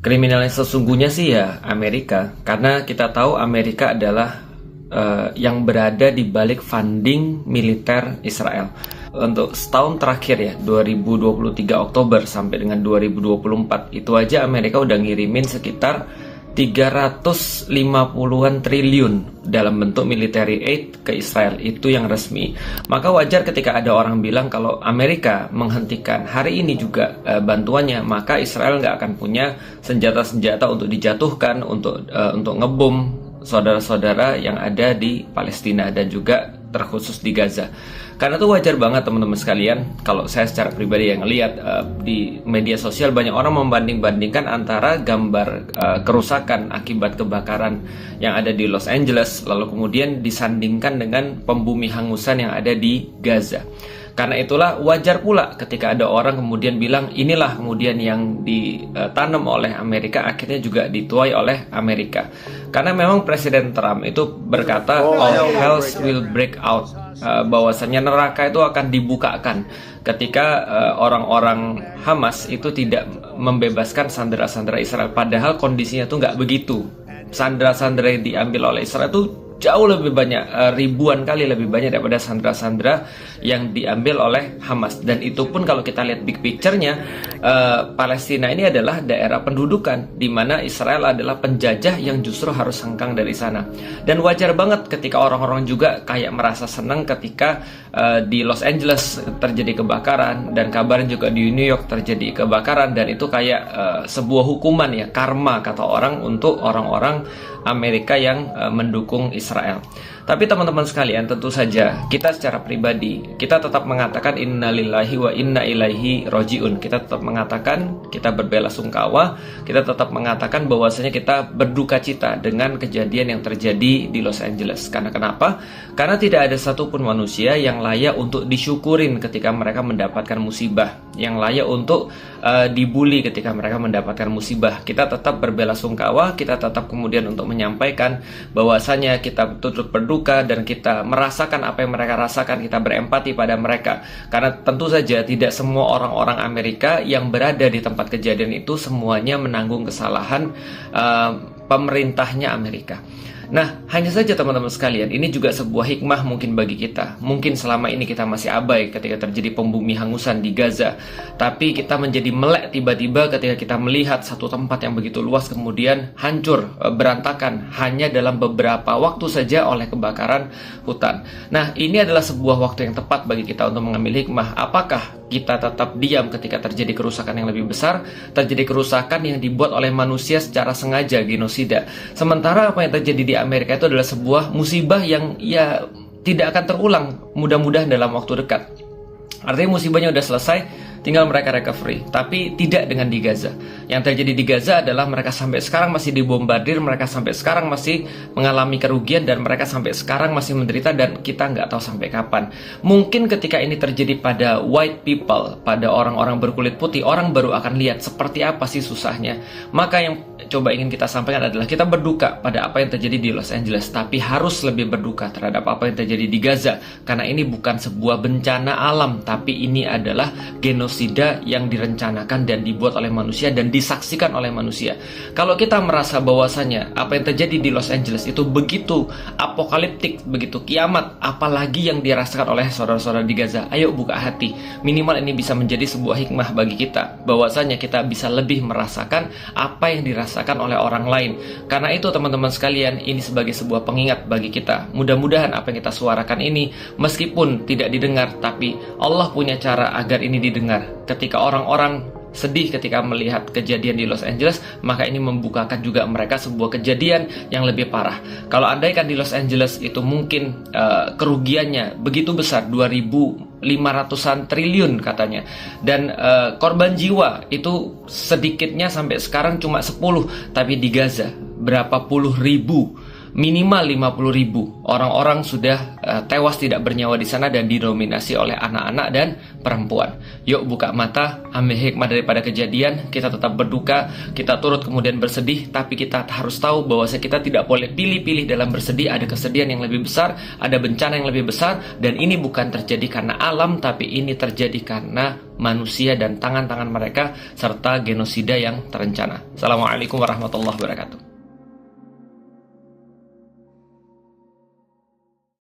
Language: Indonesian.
Kriminal yang sesungguhnya sih ya Amerika, karena kita tahu Amerika adalah yang berada di balik funding militer Israel. Untuk setahun terakhir ya, 2023 Oktober sampai dengan 2024, itu aja Amerika udah ngirimin sekitar 350-an triliun dalam bentuk military aid ke Israel, itu yang resmi. Maka wajar ketika ada orang bilang kalau Amerika menghentikan hari ini juga bantuannya, maka Israel nggak akan punya senjata-senjata untuk dijatuhkan, untuk ngebom saudara-saudara yang ada di Palestina dan juga terkhusus di Gaza. Karena itu wajar banget teman-teman sekalian, kalau saya secara pribadi yang ngelihat di media sosial banyak orang membanding-bandingkan antara gambar kerusakan akibat kebakaran yang ada di Los Angeles, lalu kemudian disandingkan dengan pembumi hangusan yang ada di Gaza. Karena itulah wajar pula ketika ada orang kemudian bilang inilah kemudian yang ditanam oleh Amerika akhirnya juga dituai oleh Amerika. Karena memang Presiden Trump itu berkata all hells will break out, bahwasannya neraka itu akan dibukakan ketika orang-orang Hamas itu tidak membebaskan sandera-sandera Israel. Padahal kondisinya tuh nggak begitu. Sandera-sandera yang diambil oleh Israel itu jauh lebih banyak, ribuan kali lebih banyak daripada sandera-sandera yang diambil oleh Hamas. Dan itu pun kalau kita lihat big picture-nya, Palestina ini adalah daerah pendudukan di mana Israel adalah penjajah yang justru harus hengkang dari sana. Dan wajar banget ketika orang-orang juga kayak merasa senang ketika di Los Angeles terjadi kebakaran, dan kabarnya juga di New York terjadi kebakaran, dan itu kayak sebuah hukuman ya, karma kata orang untuk orang-orang Amerika yang mendukung Israel. Tapi teman-teman sekalian, tentu saja kita secara pribadi kita tetap mengatakan innalillahi wa inna ilaihi rojiun. Kita tetap mengatakan kita berbelasungkawa, kita tetap mengatakan bahwasanya kita berduka cita dengan kejadian yang terjadi di Los Angeles. Karena kenapa? Karena tidak ada satupun manusia yang layak untuk disyukurin ketika mereka mendapatkan musibah, yang layak untuk dibully ketika mereka mendapatkan musibah. Kita tetap berbelasungkawa, kita tetap kemudian untuk menyampaikan bahwasanya kita turut berduka dan kita merasakan apa yang mereka rasakan, kita berempati pada mereka. Karena tentu saja tidak semua orang-orang Amerika yang berada di tempat kejadian itu semuanya menanggung kesalahan pemerintahnya Amerika. Nah, hanya saja teman-teman sekalian, ini juga sebuah hikmah mungkin bagi kita. Mungkin selama ini kita masih abai ketika terjadi pembumi hangusan di Gaza, tapi kita menjadi melek tiba-tiba ketika kita melihat satu tempat yang begitu luas kemudian hancur, berantakan hanya dalam beberapa waktu saja oleh kebakaran hutan. Nah, ini adalah sebuah waktu yang tepat bagi kita untuk mengambil hikmah. Apakah kita tetap diam ketika terjadi kerusakan yang lebih besar, terjadi kerusakan yang dibuat oleh manusia secara sengaja, genosida. Sementara apa yang terjadi di Amerika itu adalah sebuah musibah yang ya tidak akan terulang mudah-mudahan dalam waktu dekat. Artinya musibahnya udah selesai, tinggal mereka recovery. Tapi tidak dengan di Gaza. Yang terjadi di Gaza adalah mereka sampai sekarang masih dibombardir, mereka sampai sekarang masih mengalami kerugian, dan mereka sampai sekarang masih menderita, dan kita nggak tahu sampai kapan. Mungkin ketika ini terjadi pada white people, pada orang-orang berkulit putih, orang baru akan lihat seperti apa sih susahnya. Maka yang coba ingin kita sampaikan adalah kita berduka pada apa yang terjadi di Los Angeles, tapi harus lebih berduka terhadap apa yang terjadi di Gaza. Karena ini bukan sebuah bencana alam, tapi ini adalah genosida yang direncanakan dan dibuat oleh manusia dan disaksikan oleh manusia. Kalau kita merasa bahwasanya apa yang terjadi di Los Angeles itu begitu apokaliptik, begitu kiamat, apalagi yang dirasakan oleh saudara-saudara di Gaza, ayo buka hati. Minimal ini bisa menjadi sebuah hikmah bagi kita, bahwasanya kita bisa lebih merasakan apa yang dirasakan oleh orang lain. Karena itu teman-teman sekalian, ini sebagai sebuah pengingat bagi kita. Mudah-mudahan apa yang kita suarakan ini, meskipun tidak didengar, tapi Allah punya cara agar ini didengar. Ketika orang-orang sedih ketika melihat kejadian di Los Angeles, maka ini membukakan juga mereka sebuah kejadian yang lebih parah. Kalau andaikan di Los Angeles itu mungkin kerugiannya begitu besar, 2.500-an triliun katanya, dan korban jiwa itu sedikitnya sampai sekarang cuma 10, tapi di Gaza berapa puluh ribu minimal 50.000 orang-orang sudah tewas tidak bernyawa di sana dan didominasi oleh anak-anak dan perempuan. Yuk buka mata, ambil hikmah daripada kejadian, kita tetap berduka, kita turut kemudian bersedih, tapi kita harus tahu bahwa kita tidak boleh pilih-pilih dalam bersedih. Ada kesedihan yang lebih besar, ada bencana yang lebih besar, dan ini bukan terjadi karena alam, tapi ini terjadi karena manusia dan tangan-tangan mereka serta genosida yang terencana. Assalamualaikum warahmatullahi wabarakatuh.